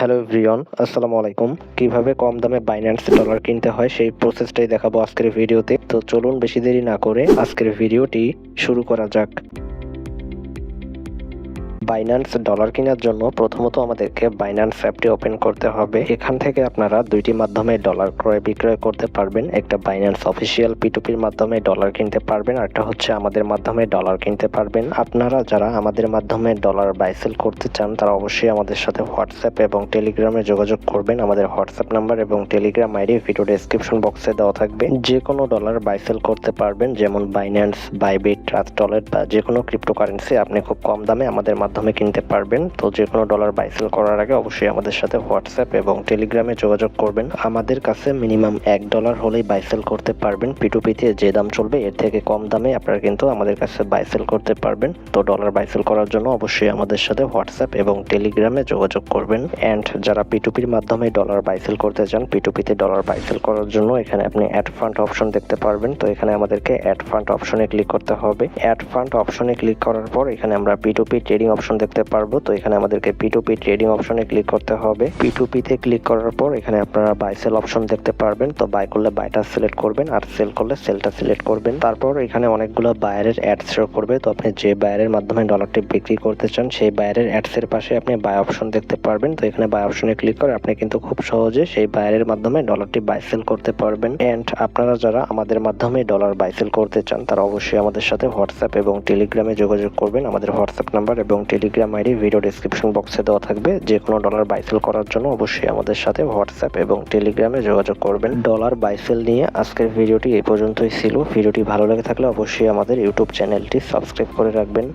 Hello everyone, আসসালামু আলাইকুম। কিভাবে কম দামে বাইন্যান্স ডলার কিনতে হয় সেই প্রসেসটাই দেখাবো আজকের ভিডিওতে। তো চলুন বেশি দেরি না করে আজকের ভিডিওটি শুরু করা যাক। বাইন্যান্স ডলার কেনার জন্য প্রথমত আমাদেরকে বাইন্যান্স অ্যাপটি ওপেন করতে হবে। এখান থেকে আপনারা দুইটি মাধ্যমে ডলার ক্রয় বিক্রয় করতে পারবেন। একটা বাইন্যান্স অফিসিয়াল P2P-র মাধ্যমে ডলার কিনতে পারবেন, আর একটা হচ্ছে আমাদের মাধ্যমে ডলার কিনতে পারবেন। আপনারা যারা আমাদের মাধ্যমে ডলার বাই সেল করতে চান তারা অবশ্যই আমাদের সাথে হোয়াটসঅ্যাপ এবং টেলিগ্রামে যোগাযোগ করবেন। আমাদের হোয়াটসঅ্যাপ নাম্বার এবং টেলিগ্রাম আইডি ভিডিও ডেসক্রিপশন বক্সে দেওয়া থাকবে। যে কোনো ডলার বাই সেল করতে পারবেন, যেমন বাইন্যান্স, বাইবিট, ট্রাস্ট ওয়ালেট বা যে কোনো ক্রিপ্টোকারেন্সি আপনি খুব কম দামে আমাদের মাধ্যমে কিনতে পারবেন। তো যে কোনো ডলার বাই সেল করার আগে অবশ্যই আমাদের সাথে হোয়াটসঅ্যাপ এবং টেলিগ্রামে যোগাযোগ করবেন। আমাদের কাছে মিনিমাম $1 হলেই বাই সেল করতে পারবেন। P2P-তে যে দাম চলবে এর থেকে কম দামে আপনারা কিন্তু আমাদের কাছে বাই সেল করতে পারবেন। তো ডলার বাই সেল করার জন্য অবশ্যই আমাদের সাথে হোয়াটসঅ্যাপ এবং টেলিগ্রামে যোগাযোগ করবেন। অ্যান্ড যারা P2P-র মাধ্যমে ডলার বাই সেল করতে চান, P2P-তে ডলার বাই সেল করার জন্য এখানে আপনি অ্যাড ফান্ড অপশন দেখতে পারবেন। তো এখানে আমাদেরকে অ্যাড ফান্ড অপশনে ক্লিক করতে হবে। অ্যাড ফান্ড অপশনে ক্লিক করার পর এখানে আমরা P2P ট্রেডিং অপশন দেখতে পারবো। তো এখানে আমাদেরকে P2P ট্রেডিং অপশনে ক্লিক করতে হবে। P2P-তে ক্লিক করার পর এখানে আপনারা বাই সেল অপশন দেখতে পারবেন। তো বাই করলে বাইটা সিলেক্ট করবেন, আর সেল করলে সেলটা সিলেক্ট করবেন। তারপর এখানে অনেকগুলো বায়ারের অ্যাডস শো করবে। তো আপনি যে বায়ারের মাধ্যমে ডলারটি বিক্রি করতে চান সেই বায়ারের অ্যাডসের পাশে আপনি বাই অপশন দেখতে পারবেন। তো এখানে বাই অপশনে ক্লিক করে আপনি কিন্তু খুব সহজে সেই বায়ারের মাধ্যমে ডলারটি বাই সেল করতে পারবেন। এন্ড আপনারা যারা আমাদের মাধ্যমে ডলার বাই সেল করতে চান তারা অবশ্যই আমাদের সাথে হোয়াটসঅ্যাপ এবং টেলিগ্রামে যোগাযোগ করবেন। আমাদের হোয়াটসঅ্যাপ নাম্বার এবং টেলিগ্রাম আইডি ভিডিও ডেসক্রিপশন বক্সে দেওয়া থাকবে। যে কোনো ডলার বাই সেল করার জন্য অবশ্যই আমাদের সাথে হোয়াটসঅ্যাপ এবং টেলিগ্রামে যোগাযোগ করবেন। ডলার বাই সেল নিয়ে আজকের ভিডিওটি এই পর্যন্তই ছিল। ভিডিওটি ভালো লেগে থাকলে অবশ্যই আমাদের ইউটিউব চ্যানেলটি সাবস্ক্রাইব করে রাখবেন।